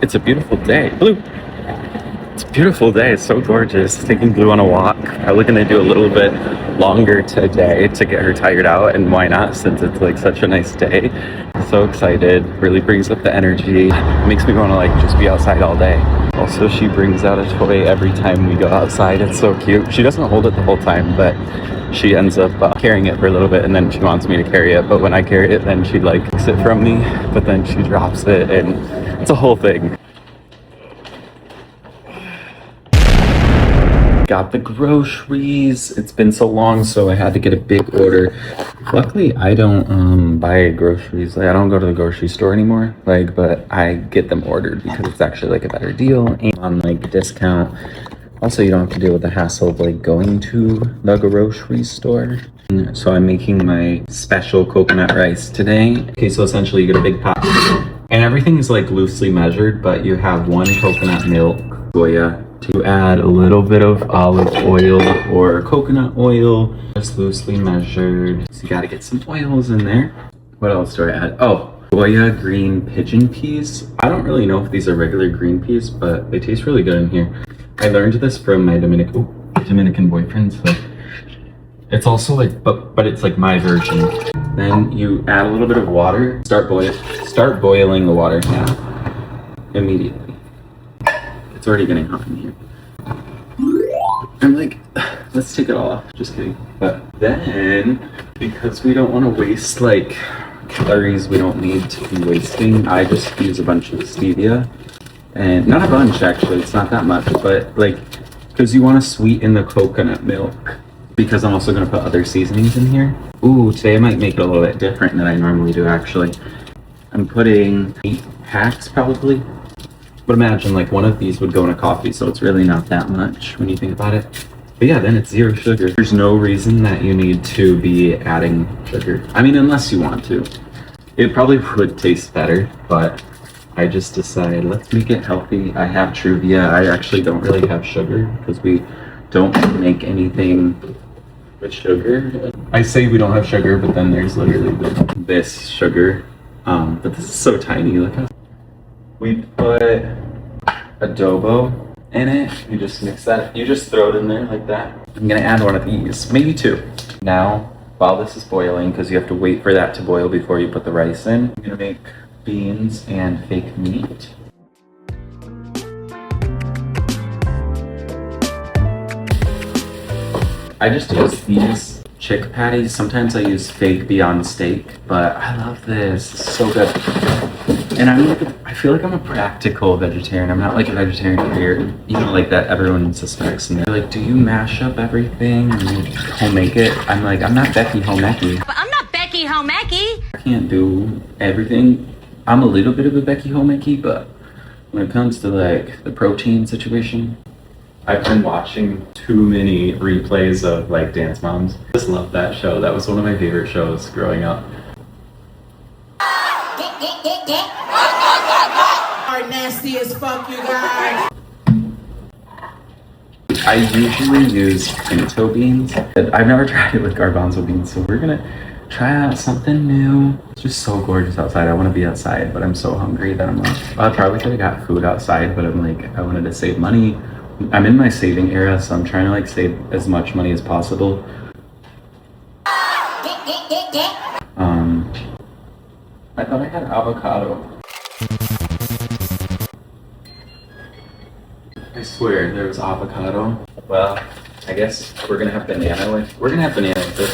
It's a beautiful day. Blue. It's a beautiful day. It's so gorgeous. Taking Blue on a walk. Probably gonna do a little bit longer today to get her tired out, and why not, since it's like such a nice day. So excited. Really brings up the energy. Makes me want to like just be outside all day. Also, she brings out a toy every time we go outside. It's so cute. She doesn't hold it the whole time, but she ends up carrying it for a little bit, and then she wants me to carry it. But when I carry it, then she like takes it from me, but then she drops it, and it's a whole thing. Got the groceries. It's been so long, so I had to get a big order. Luckily, I don't buy groceries. Like, I don't go to the grocery store anymore. Like, but I get them ordered because it's actually like a better deal and on like discount. Also, you don't have to deal with the hassle of like going to the grocery store. So I'm making my special coconut rice today. Okay, so essentially you get a big pot and everything is like loosely measured, but you have 1 coconut milk, soya, to add a little bit of olive oil or coconut oil, just loosely measured. So you gotta get some oils in there. What else do I add? Oh, soya green pigeon peas. I don't really know if these are regular green peas, but they taste really good in here. I learned this from my Dominican boyfriend, so it's also like, but it's like my version. Then you add a little bit of water, start boiling the water now, immediately. It's already getting hot in here. I'm like, let's take it all off. Just kidding. But then, because we don't want to waste like calories we don't need to be wasting, I just use a bunch of stevia. And not a bunch actually, it's not that much, but like, because you want to sweeten the coconut milk. Because I'm also going to put other seasonings in here. Ooh, today I might make it a little bit different than I normally do actually. I'm putting 8 packs probably. But imagine like one of these would go in a coffee, so it's really not that much when you think about it. But yeah, then it's 0 sugar. There's no reason that you need to be adding sugar. I mean, unless you want to. It probably would taste better, but I just decided let's make it healthy. I have Truvia. I actually don't really have sugar because we don't make anything with sugar. I say we don't have sugar, but then there's literally this sugar. But this is so tiny. Look how we put adobo in it. You just mix that. You just throw it in there like that. I'm gonna add one of these, maybe 2. Now, while this is boiling, because you have to wait for that to boil before you put the rice in, I'm gonna make beans and fake meat. I just use these chick patties. Sometimes I use fake Beyond Steak, but I love this. It's so good. And I feel like I'm a practical vegetarian. I'm not like a vegetarian here, you know, like that everyone suspects. And they're like, do you mash up everything and you home make it? I'm like, I'm not Becky Homeki. But I'm not Becky Homeki. I can't do everything. I'm a little bit of a Becky Homeki, but when it comes to like the protein situation, I've been watching too many replays of like Dance Moms. I just love that show. That was one of my favorite shows growing up. Are nasty as fuck, you guys. I usually use pinto beans. I've never tried it with garbanzo beans, so we're gonna try out something new. It's just so gorgeous outside. I want to be outside, but I'm so hungry that I'm like, I probably could have got food outside, but I'm like, I wanted to save money. I'm in my saving era, so I'm trying to like save as much money as possible. I thought I had avocado. I swear there was avocado. Well, I guess we're gonna have banana with this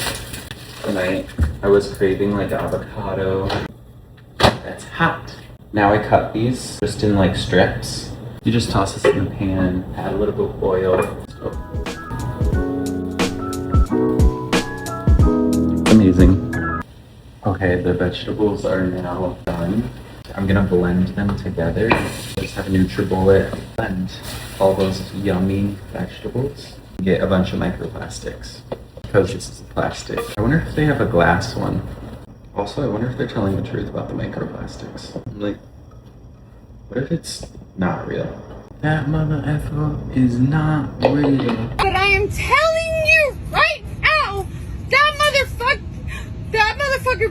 tonight. I was craving like avocado. That's hot. Now I cut these just in like strips. You just toss this in the pan, add a little bit of oil. It's amazing. Okay, the vegetables are now done. I'm gonna blend them together. Just have a NutriBullet blend all those yummy vegetables. Get a bunch of microplastics because this is a plastic. I wonder if they have a glass one. Also, I wonder if they're telling the truth about the microplastics. I'm like, what if it's not real? That mother effer is not real. But I am telling you right now, that motherfucker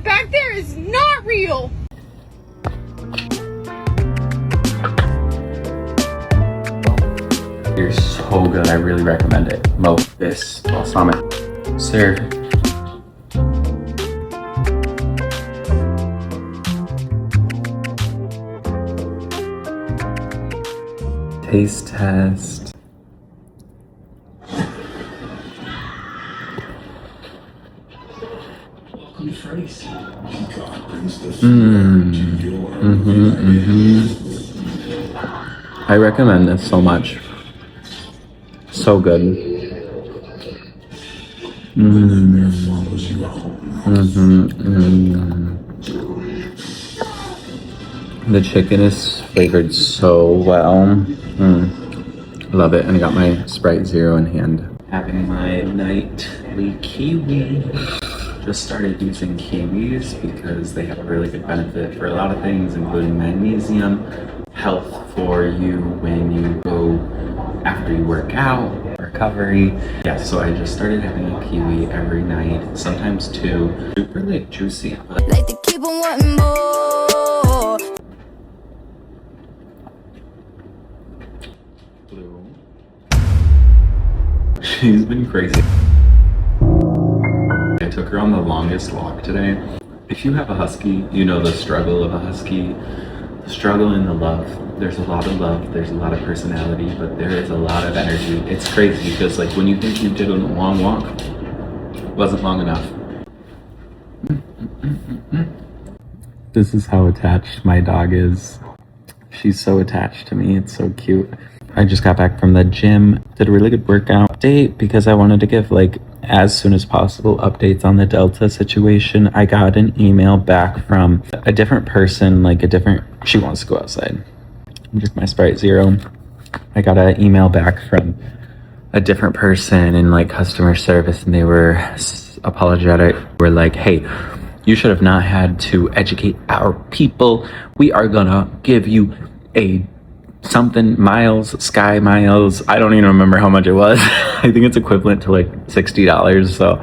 back there is not real. so good. I really recommend it. Mo, this balsamic. Sir. Taste test. I recommend this so much. So good. The chicken is flavored so well. Love it. And I got my Sprite Zero in hand. Having my nightly kiwi. Just started using kiwis because they have a really good benefit for a lot of things, including magnesium, health for you when you go after you work out, recovery. Yeah, so I just started having a kiwi every night, sometimes two. Super like juicy. Like to keep on wanting more. Blue. She's been crazy. I took her on the longest walk today. If you have a husky, you know the struggle of a husky. The struggle and the love. There's a lot of love, there's a lot of personality, but there is a lot of energy. It's crazy because like when you think you did a long walk, it wasn't long enough. This is how attached my dog is. She's so attached to me, it's so cute. I just got back from the gym, did a really good workout update because I wanted to give like as soon as possible updates on the Delta situation. I got an email back from a different person, she wants to go outside. Just my Sprite Zero. I got an email back from a different person in like customer service and they were apologetic. We're like, hey, you should have not had to educate our people. We are gonna give you a something sky miles. I don't even remember how much it was. I think it's equivalent to like $60. So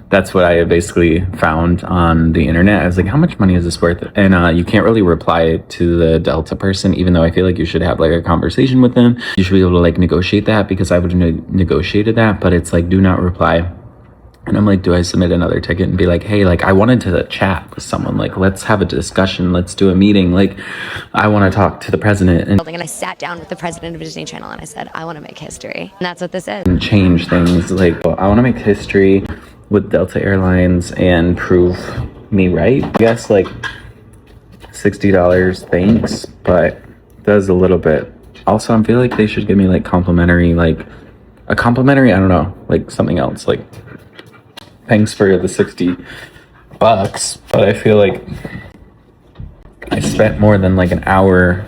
that's what I basically found on the internet. I was like, how much money is this worth? And you can't really reply to the Delta person, even though I feel like you should have like a conversation with them. You should be able to like negotiate that because I would have negotiated that, but it's like, do not reply. And I'm like, do I submit another ticket and be like, hey, like I wanted to chat with someone, like let's have a discussion, let's do a meeting, like I want to talk to the president. And I sat down with the president of Disney Channel and I said, I want to make history. And that's what this is. And change things. Like, well, I want to make history with Delta Airlines and prove me right. I guess like $60, thanks, but does a little bit. Also, I feel like they should give me like complimentary, like a complimentary, I don't know, like something else, like thanks for the $60, but I feel like I spent more than like an hour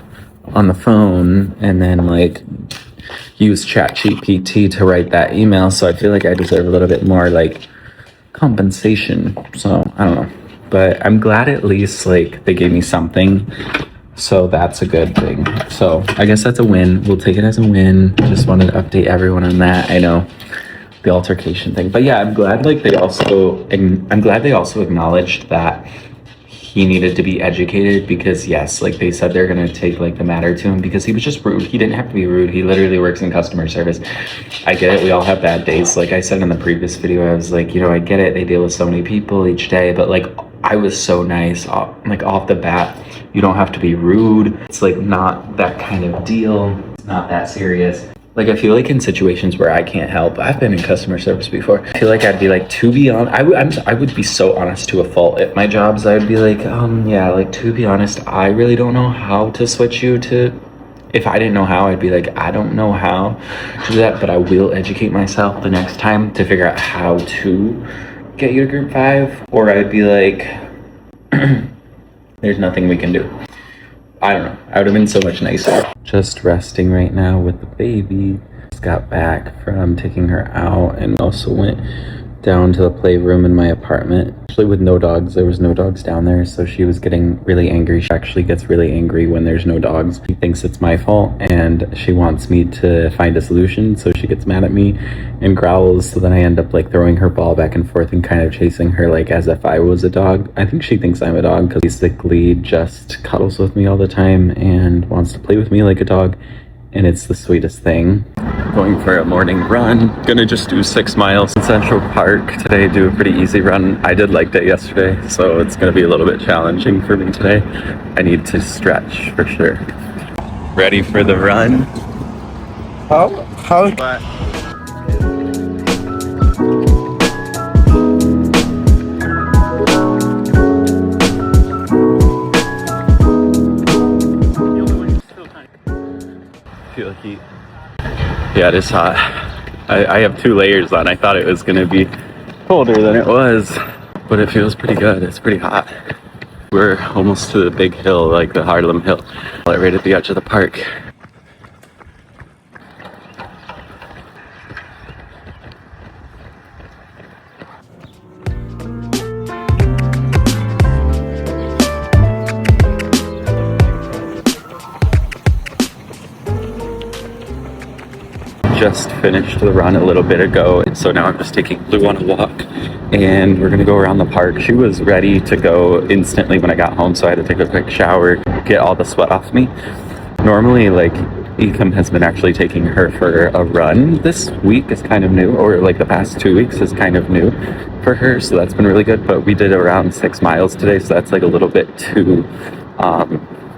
on the phone and then like used ChatGPT to write that email, so I feel like I deserve a little bit more like compensation. So I don't know, but I'm glad at least like they gave me something, so that's a good thing. So I guess that's a win. We'll take it as a win. Just wanted to update everyone on that. I know the altercation thing, but yeah, I'm glad they also acknowledged that he needed to be educated, because yes, like they said they're gonna take like the matter to him because he was just rude. He didn't have to be rude. He literally works in customer service. I get it, we all have bad days. Like I said in the previous video, I was like, you know, I get it, they deal with so many people each day, but like I was so nice, like off the bat. You don't have to be rude. It's like not that kind of deal. It's not that serious. Like I feel like in situations where I can't help, I've been in customer service before, I feel like I'd be like, to be honest, I would be so honest to a fault. At my jobs, I would be like, yeah, like to be honest, I really don't know how to switch you to, if I didn't know how, I'd be like, I don't know how to do that, but I will educate myself the next time to figure out how to get you to group 5. Or I'd be like, there's nothing we can do. I don't know. I would have been so much nicer. Just resting right now with the baby. Just got back from taking her out and also went down to the playroom in my apartment. Actually with no dogs. There was no dogs down there, so she was getting really angry. She actually gets really angry when there's no dogs. She thinks it's my fault and she wants me to find a solution, so she gets mad at me and growls. So then I end up like throwing her ball back and forth and kind of chasing her like as if I was a dog. I think she thinks I'm a dog because basically just cuddles with me all the time and wants to play with me like a dog. and it's the sweetest thing. Going for a morning run. Gonna just do 6 miles in Central Park today, do a pretty easy run. I did leg day yesterday, so it's gonna be a little bit challenging for me today. I need to stretch for sure. Ready for the run? How? But feel like heat. Yeah, it is hot. I have 2 layers on. I thought it was gonna be colder than it was, but it feels pretty good. It's pretty hot. We're almost to the big hill, like the Harlem Hill, right at the edge of the park. Just finished the run a little bit ago, so now I'm just taking Blue on a walk and we're gonna go around the park. She was ready to go instantly when I got home, so I had to take a quick shower, get all the sweat off me. Normally, like, Ecom has been actually taking her for a run. This week is kind of new, or like the past 2 weeks is kind of new for her, so that's been really good. But we did around 6 miles today, so that's like a little bit too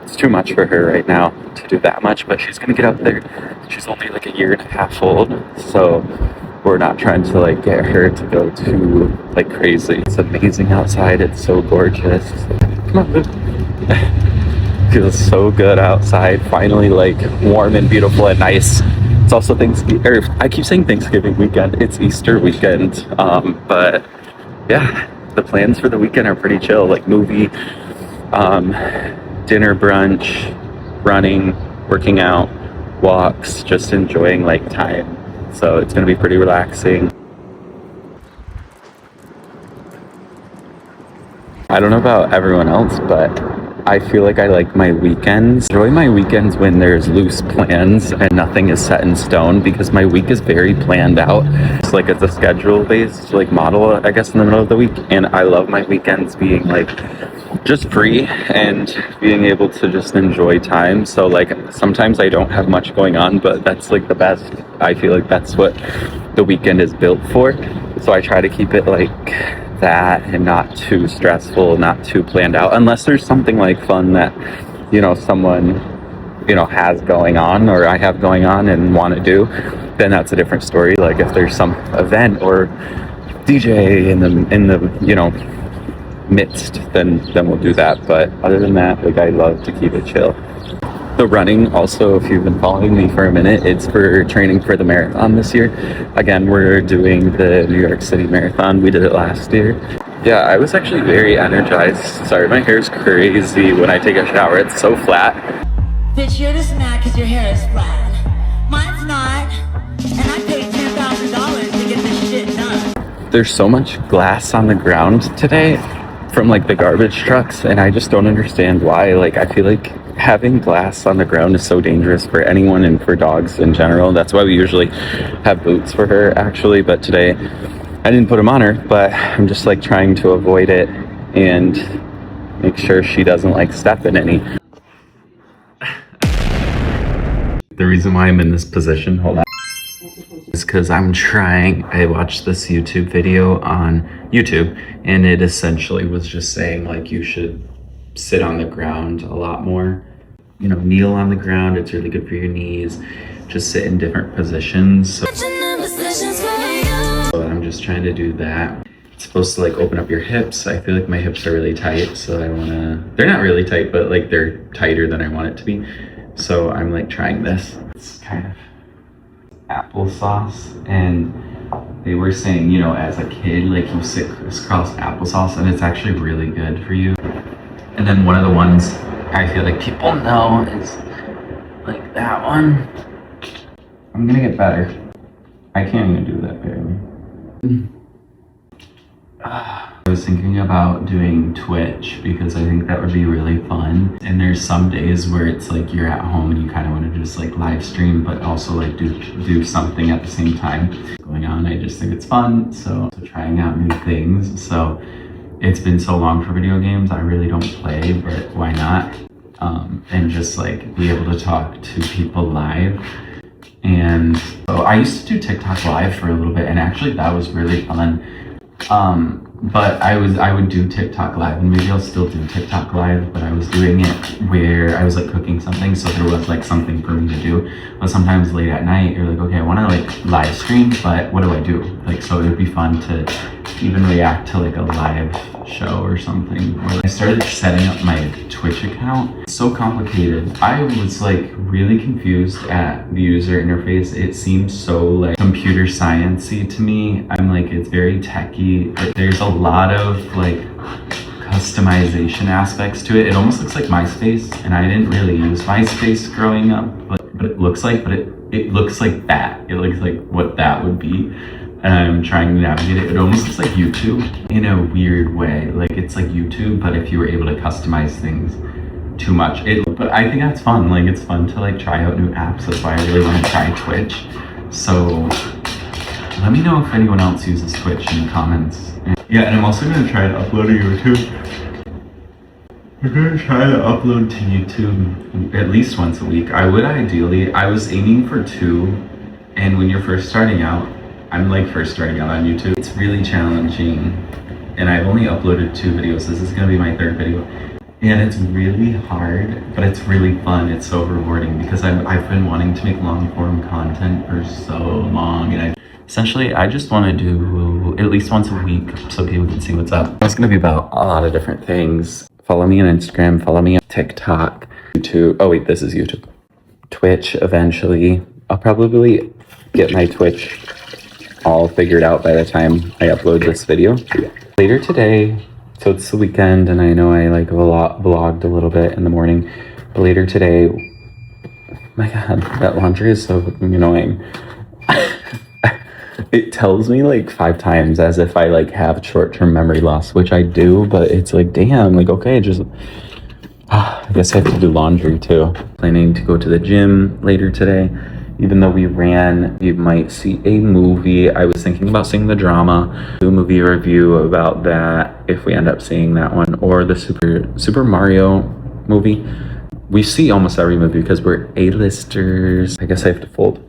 it's too much for her right now to do that much, but she's gonna get up there. She's only like a 1.5 years old, so we're not trying to like get her to go too like crazy. It's amazing outside. It's so gorgeous. Come on, Luke. Feels so good outside. Finally, like warm and beautiful and nice. It's also Thanksgiving, or I keep saying Thanksgiving weekend. It's Easter weekend, but yeah, the plans for the weekend are pretty chill. Like movie, dinner, brunch, running, working out, walks, just enjoying like time. So it's gonna be pretty relaxing. I don't know about everyone else, but I feel like I like my weekends. Enjoy my weekends when there's loose plans and nothing is set in stone, because my week is very planned out. It's like it's a schedule based like model, I guess, in the middle of the week. And I love my weekends being like just free and being able to just enjoy time. So like sometimes I don't have much going on, but that's like the best. I feel like that's what the weekend is built for. So I try to keep it like that and not too stressful, not too planned out, unless there's something like fun that, you know, someone, you know, has going on or I have going on and want to do, then that's a different story. Like if there's some event or DJ in the you know, midst, then we'll do that. But other than that, like I love to keep it chill. The running also, if you've been following me for a minute, it's for training for the marathon this year. Again, we're doing the New York City Marathon. We did it last year. Yeah, I was actually very energized. Sorry, my hair's crazy when I take a shower. It's so flat. Bitch, you're just mad because your hair is flat. Mine's not. And I paid $10,000 to get this shit done. There's so much glass on the ground today from like the garbage trucks, and I just don't understand why. Like I feel like having glass on the ground is so dangerous for anyone and for dogs in general. That's why we usually have boots for her actually, but today I didn't put them on her. But I'm just like trying to avoid it and make sure she doesn't like step in any. The reason why I'm in this position, hold on, is because I watched this YouTube video on YouTube, and it essentially was just saying like you should sit on the ground a lot more, you know, kneel on the ground. It's really good for your knees. Just sit in different positions. So I'm just trying to do that. It's supposed to like open up your hips. I feel like my hips are really tight, so I wanna, they're not really tight, but like they're tighter than I want it to be. So I'm like trying this. It's kind of applesauce, and they were saying, you know, as a kid, like you sit crisscross applesauce, and it's actually really good for you. And then one of the ones I feel like people know is like that one. I'm gonna get better. I can't even do that barely. I was thinking about doing Twitch because I think that would be really fun. And there's some days where it's like you're at home and you kind of want to just like live stream, but also like do something at the same time going on. I just think it's fun. So trying out new things. So it's been so long for video games. I really don't play, but why not? and just like be able to talk to people live. And so I used to do TikTok live for a little bit, and actually that was really fun. But I would do TikTok live, and maybe I'll still do TikTok live, but I was doing it where I was like cooking something, so there was like something for me to do. But sometimes late at night, you're like, okay, I want to like live stream, but what do I do? Like, so it would be fun to even react to like a live show or something. Or I started setting up my Twitch account. It's so complicated. I was like really confused at the user interface. It seems so like computer science-y to me. I'm like, it's very techy. There's a lot of like customization aspects to it. It almost looks like MySpace, and I didn't really use MySpace growing up, but it looks like that. It looks like what that would be. And I'm trying to navigate it. It almost looks like YouTube in a weird way. Like it's like YouTube, but if you were able to customize things too much. But I think that's fun. Like it's fun to like try out new apps. That's why I really want to try Twitch. So let me know if anyone else uses Twitch in the comments. Yeah, and I'm also gonna try to upload to YouTube. I'm gonna try to upload to YouTube at least once a week. I was aiming for 2, and when you're first starting out, I'm like first starting out on YouTube. It's really challenging, and I've only uploaded 2 videos. This is gonna be my 3rd video. And it's really hard, but it's really fun. It's so rewarding because I've been wanting to make long form content for so long, and essentially I just want to do at least once a week so people can see what's up. It's gonna be about a lot of different things. Follow me on Instagram, follow me on TikTok, YouTube. Oh wait, this is YouTube. Twitch eventually. I'll probably get my Twitch all figured out by the time I upload this video. Later today, so it's the weekend, and I know I like vlogged a little bit in the morning, but later today, my god, that laundry is so fucking annoying. It tells me like 5 times as if I like have short-term memory loss, which I do, but it's like, damn, like, okay, just, I guess I have to do laundry too. Planning to go to the gym later today. Even though we ran, you might see a movie. I was thinking about seeing The Drama, do a movie review about that if we end up seeing that one, or the Super Mario movie. We see almost every movie because we're A-listers. I guess I have to fold.